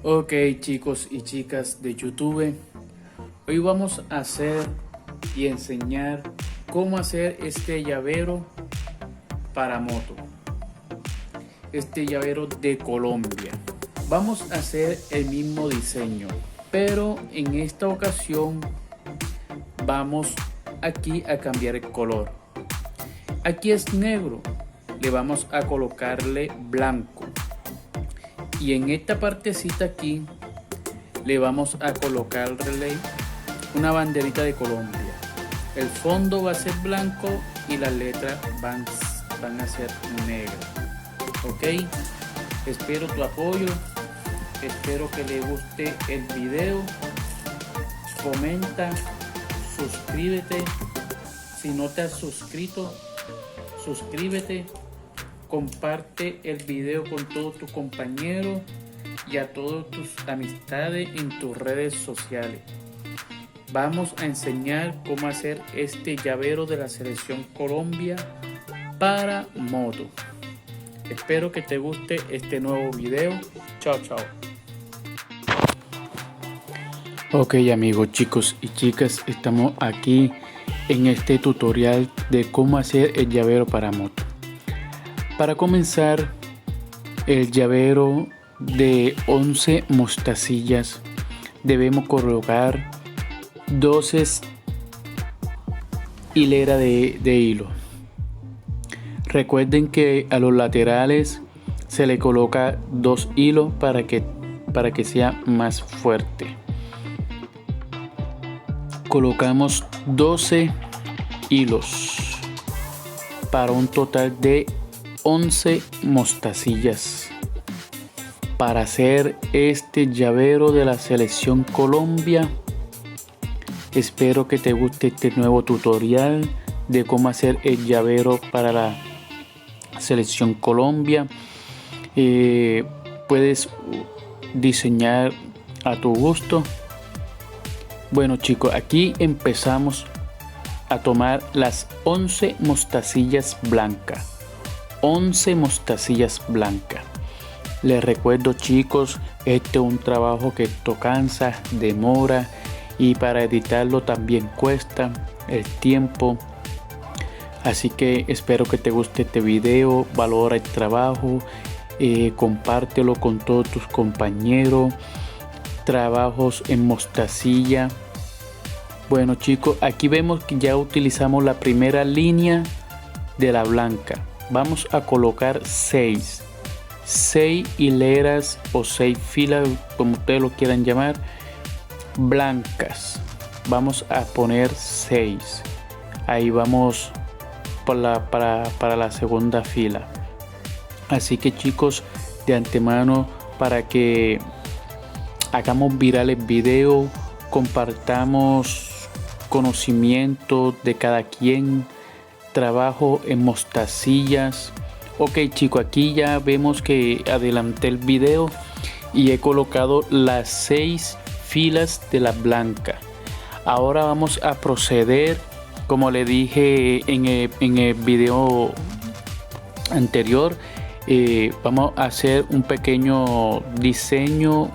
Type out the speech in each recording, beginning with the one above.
Ok, chicos y chicas de YouTube, hoy vamos a hacer y enseñar cómo hacer este llavero para moto, este llavero de Colombia. Vamos a hacer el mismo diseño, pero en esta ocasión vamos aquí a cambiar el color. Aquí es negro, le vamos a colocarle blanco. Y en esta partecita aquí le vamos a colocarle una banderita de Colombia. El fondo va a ser blanco y las letras van a ser negras. Ok, espero tu apoyo, espero que le guste el video. Comenta, suscríbete. Si no te has suscrito, suscríbete. Comparte el video con todos tus compañeros y a todas tus amistades en tus redes sociales. Vamos a enseñar cómo hacer este llavero de la selección Colombia para moto. Espero que te guste este nuevo video. Chao, chao. Ok, amigos, chicos y chicas, estamos aquí en este tutorial de cómo hacer el llavero para moto. Para comenzar, el llavero de 11 mostacillas debemos colocar 12 hileras de hilo. Recuerden que a los laterales se le coloca 2 hilos para que sea más fuerte. Colocamos 12 hilos para un total de 11 mostacillas para hacer este llavero de la selección Colombia. Espero que te guste este nuevo tutorial de cómo hacer el llavero para la selección Colombia. Puedes diseñar a tu gusto. Bueno, chicos, aquí empezamos a tomar las 11 mostacillas blancas. 11 mostacillas blancas. Les recuerdo, chicos, este es un trabajo que esto cansa, demora, y para editarlo también cuesta el tiempo. Así que espero que te guste este video, valora el trabajo, compártelo con todos tus compañeros. Trabajos en mostacilla. Bueno, chicos, aquí vemos que ya utilizamos la primera línea de la blanca. Vamos a colocar 6 hileras o 6 filas, como ustedes lo quieran llamar, blancas. Vamos a poner 6. Ahí vamos para la segunda fila. Así que, chicos, de antemano, para que hagamos viral el video, compartamos conocimiento de cada quien. Trabajo en mostacillas. Ok, chicos, aquí ya vemos que adelanté el video y he colocado las 6 filas de la blanca. Ahora vamos a proceder, como le dije en el video anterior. Vamos a hacer un pequeño diseño,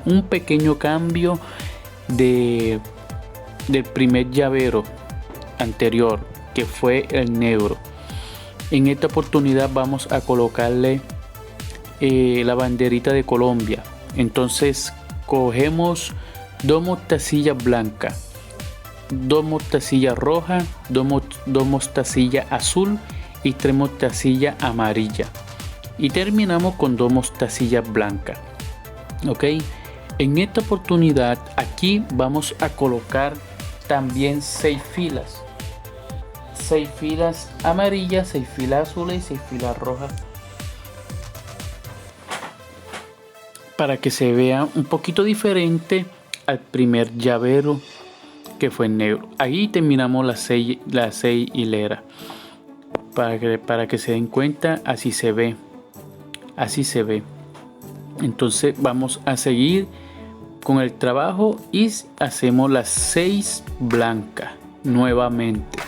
un pequeño cambio del primer llavero anterior, que fue el negro. En esta oportunidad vamos a colocarle la banderita de Colombia. Entonces cogemos 2 mostacillas blancas, 2 mostacillas rojas, 2 mostacillas azul y 3 mostacillas amarillas, y terminamos con 2 mostacillas blancas. Ok, en esta oportunidad aquí vamos a colocar también 6 filas, 6 filas amarillas, 6 filas azules y 6 filas rojas, para que se vea un poquito diferente al primer llavero, que fue negro. Ahí terminamos las 6 hileras. Para que se den cuenta, así se ve. Entonces vamos a seguir con el trabajo y hacemos las 6 blancas nuevamente.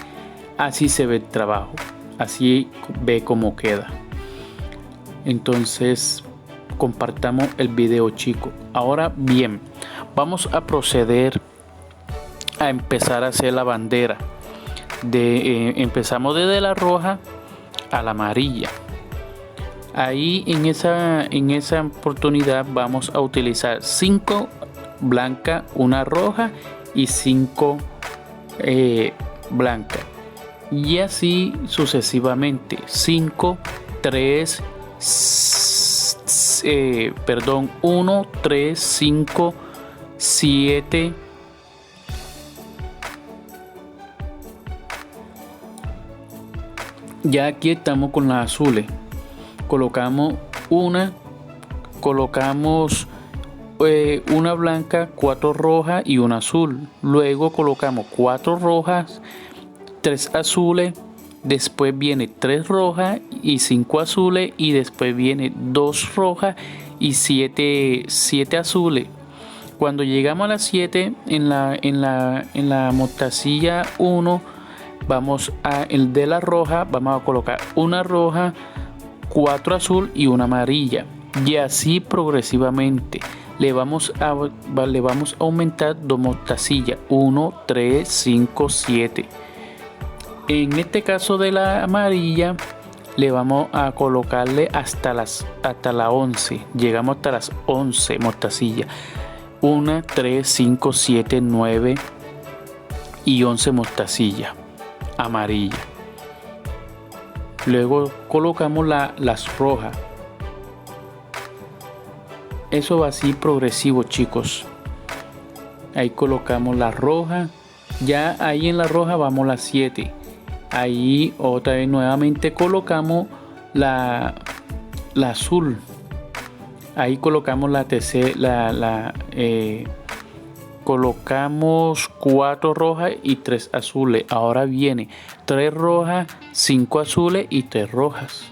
Así se ve el trabajo, así ve cómo queda. Entonces compartamos el video, chicos. Ahora bien, vamos a proceder a empezar a hacer la bandera. Empezamos desde la roja a la amarilla. Ahí en esa oportunidad vamos a utilizar 5 blancas, una roja y 5 blancas. Y así sucesivamente. 5, 3, 1, 3, 5, 7. Ya aquí estamos con las azules. Colocamos una blanca, 4 rojas y una azul. Luego colocamos 4 rojas, 3 azules. Después viene 3 rojas y 5 azules. Y después viene 2 rojas y 7 azules. Cuando llegamos a las 7 en la mostacilla 1, vamos a el de la roja, vamos a colocar una roja, 4 azul y una amarilla. Y así progresivamente le vamos a aumentar 2 mostacillas, 1, 3, 5, 7. En este caso de la amarilla le vamos a colocarle hasta la 11. Llegamos hasta las 11 mostacillas. 1, 3, 5, 7, 9 y 11 mostacillas amarillas. Luego colocamos las rojas. Eso va así progresivo, chicos. Ahí colocamos la roja. Ya ahí en la roja vamos a las 7. Ahí otra vez nuevamente colocamos la azul. Ahí colocamos la tercera, colocamos 4 rojas y 3 azules. Ahora viene 3 rojas, 5 azules y 3 rojas.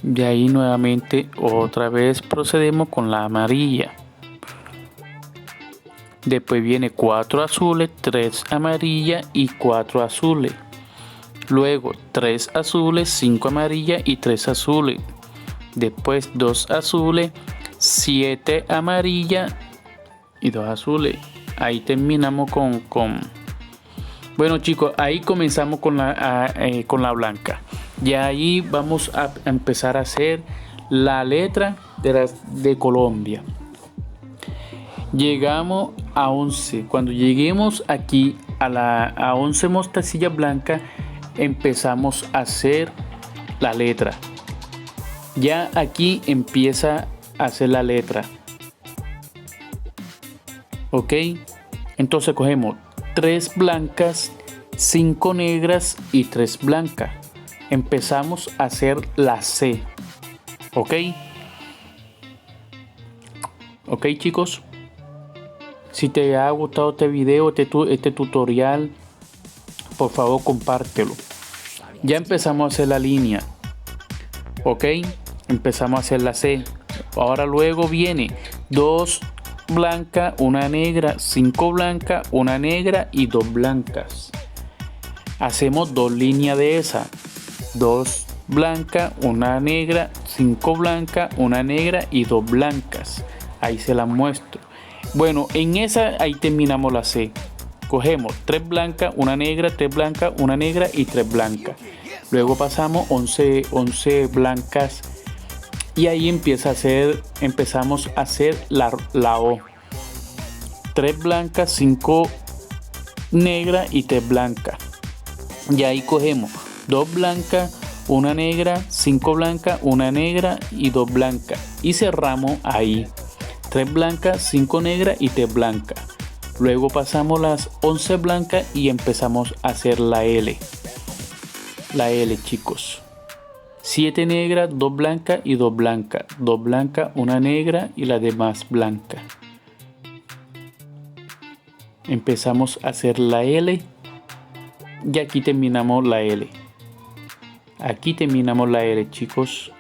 De ahí nuevamente otra vez procedemos con la amarilla. Después viene 4 azules, 3 amarillas y 4 azules. Luego 3 azules, 5 amarillas y 3 azules. Después 2 azules, 7 amarillas y 2 azules. Ahí terminamos con... Bueno, chicos, ahí comenzamos con la blanca. Y ahí vamos a empezar a hacer la letra de Colombia. Llegamos a 11. Cuando lleguemos aquí a 11 mostacillas blancas, empezamos a hacer la letra. Ya aquí empieza a hacer la letra. Ok, entonces cogemos 3 blancas, 5 negras y 3 blancas. Empezamos a hacer la C. Ok, chicos. Si te ha gustado este video, este tutorial, por favor compártelo. Ya empezamos a hacer la línea. Ok, empezamos a hacer la C. Ahora luego viene 2 blancas, una negra, 5 blancas, una negra y 2 blancas. Hacemos 2 líneas de esa. 2 blancas, una negra, 5 blancas, una negra y 2 blancas. Ahí se las muestro. Bueno, en esa ahí terminamos la C. Cogemos 3 blancas, una negra, 3 blancas, una negra y 3 blancas. Luego pasamos 11 blancas y ahí empezamos a hacer la O. 3 blancas, 5 negras y 3 blancas. Y ahí cogemos 2 blancas, una negra, 5 blancas, una negra y 2 blancas. Y cerramos ahí. 3 blancas, 5 negras y 3 blancas. Luego pasamos las 11 blancas y empezamos a hacer la L. La L, chicos. 7 negras, 2 blancas y 2 blancas. 2 blancas, una negra y la demás blanca. Empezamos a hacer la L. Y aquí terminamos la L. Aquí terminamos la L, chicos.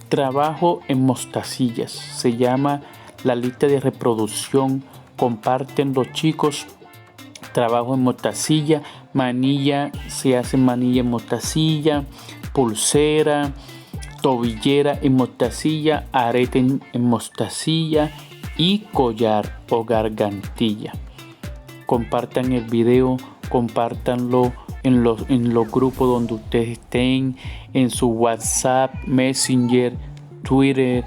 Trabajo en mostacillas. Se llama la lista de reproducción. Comparten los chicos. Trabajo en mostacilla manilla, se hace manilla en mostacilla, pulsera, tobillera en mostacilla, arete en mostacilla y collar o gargantilla. Compartan el video, compártanlo en los grupos donde ustedes estén, en su WhatsApp, Messenger, Twitter,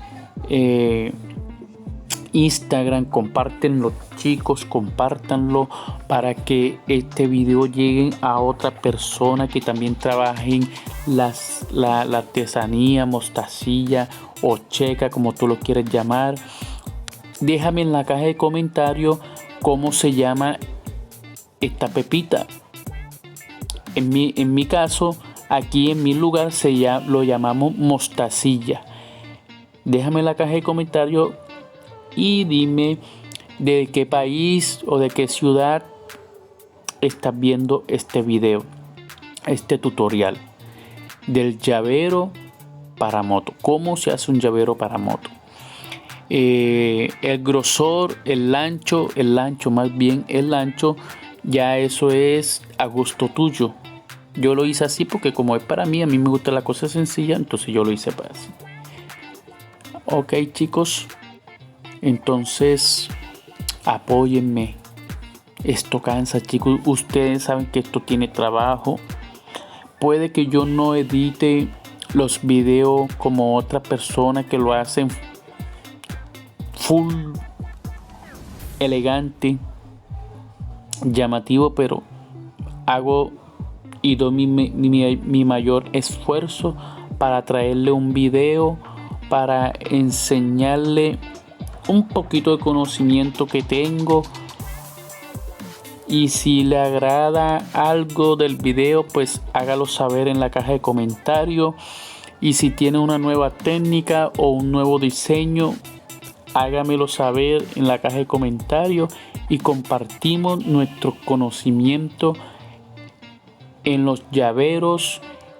Instagram. Compártenlo, chicos, compártanlo para que este video llegue a otra persona que también trabajen la artesanía, mostacilla o checa, como tú lo quieres llamar. Déjame en la caja de comentarios cómo se llama esta pepita. En mi caso, aquí en mi lugar lo llamamos mostacilla. Déjame en la caja de comentarios y dime de qué país o de qué ciudad estás viendo este video, este tutorial del llavero para moto. ¿Cómo se hace un llavero para moto? El grosor, el ancho más bien, ya eso es a gusto tuyo. Yo lo hice así porque como es para mí, a mí me gusta la cosa sencilla, entonces yo lo hice para así. Ok, chicos, entonces apóyenme. Esto cansa, chicos. Ustedes saben que esto tiene trabajo. Puede que yo no edite los videos como otra persona que lo hacen full elegante, llamativo, pero hago y doy mi mayor esfuerzo para traerle un video, para enseñarle un poquito de conocimiento que tengo. Y si le agrada algo del video, pues hágalo saber en la caja de comentarios. Y si tiene una nueva técnica o un nuevo diseño, hágamelo saber en la caja de comentarios y compartimos nuestro conocimiento en los llaveros,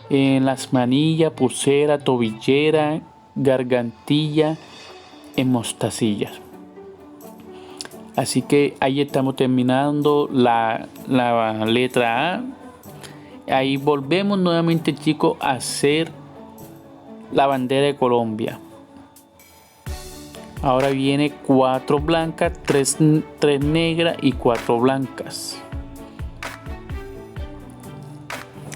en las manillas, pulsera, tobillera, gargantilla, en mostacillas. Así que ahí estamos terminando la letra A. Ahí volvemos nuevamente, chicos, a hacer la bandera de Colombia. Ahora viene 4 blancas, 3 negras y 4 blancas.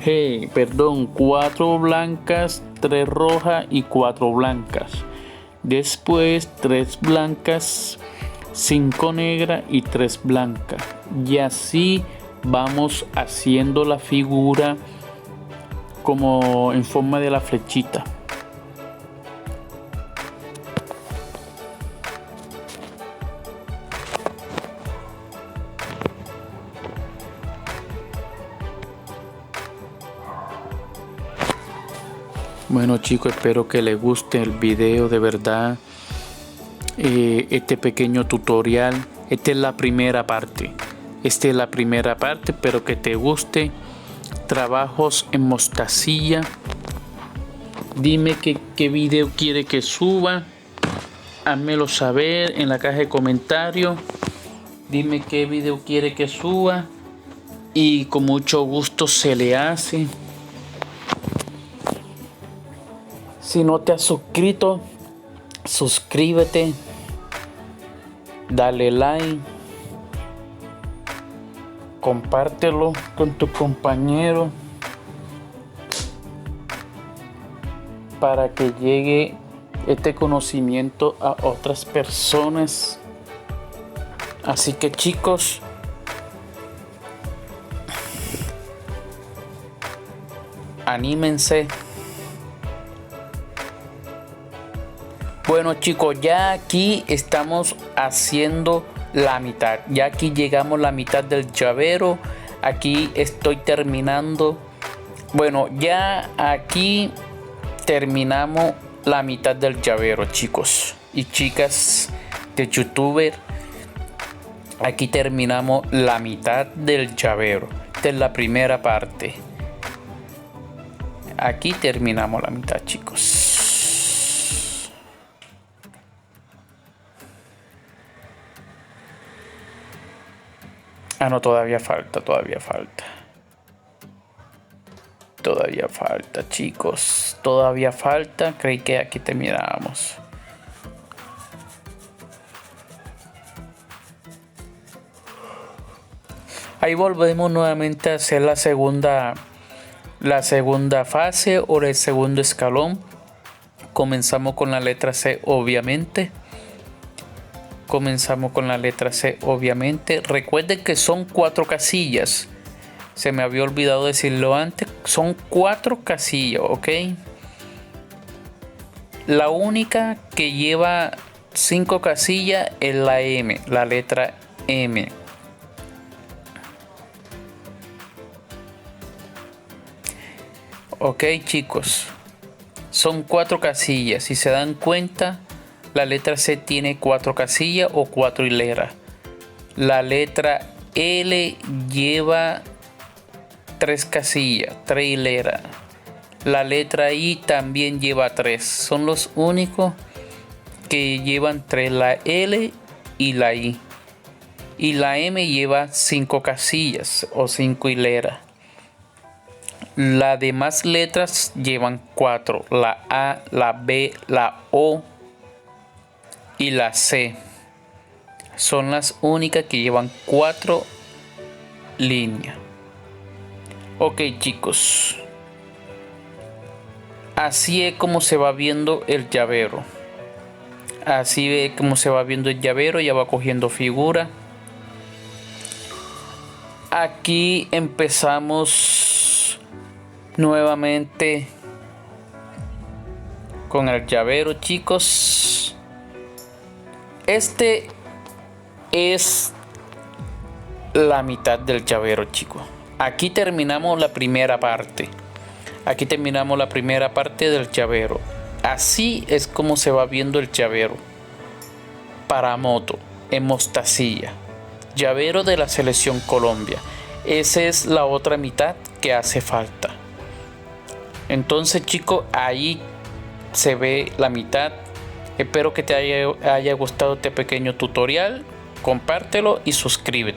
4 blancas, 3 rojas y 4 blancas. Después 3 blancas, 5 negras y 3 blancas. Y así vamos haciendo la figura como en forma de la flechita. Bueno, chicos, espero que les guste el video, de verdad. Este pequeño tutorial, esta es la primera parte. Espero que te guste. Trabajos en mostacilla. Dime qué video quiere que suba. Házmelo saber en la caja de comentarios. Dime qué video quiere que suba y con mucho gusto se le hace. Si no te has suscrito, suscríbete, dale like, compártelo con tus compañeros para que llegue este conocimiento a otras personas. Así que, chicos, anímense. Bueno, chicos, ya aquí estamos haciendo la mitad. Ya aquí llegamos a la mitad del llavero. Aquí estoy terminando. Bueno, ya aquí terminamos la mitad del llavero, chicos y chicas de youtuber. Aquí terminamos la mitad del llavero. Esta es la primera parte. Aquí terminamos la mitad, chicos. Ah, no, todavía falta. todavía falta, chicos. Todavía falta. Creí que aquí terminábamos. Ahí volvemos nuevamente a hacer la segunda fase o el segundo escalón. Comenzamos con la letra C, obviamente. Recuerden que son 4 casillas. Se me había olvidado decirlo antes. Son 4 casillas, ¿ok? La única que lleva 5 casillas es la M, la letra M. Ok, chicos, son 4 casillas. Si se dan cuenta, la letra C tiene 4 casillas o 4 hileras. La letra L lleva 3 casillas, 3 hileras. La letra I también lleva 3. Son los únicos que llevan 3, la L y la I. Y la M lleva 5 casillas o 5 hileras. Las demás letras llevan 4, la A, la B, la O y la C. Son las únicas que llevan 4 líneas. Ok, chicos. Así es como se va viendo el llavero. Ya va cogiendo figura. Aquí empezamos nuevamente con el llavero, chicos. Este es la mitad del llavero, chicos. Aquí terminamos la primera parte. Del llavero. Así es como se va viendo el llavero para moto en mostacilla. Llavero de la selección Colombia. Esa es la otra mitad que hace falta. Entonces, chicos, ahí se ve la mitad. Espero que te haya gustado este pequeño tutorial. Compártelo y suscríbete.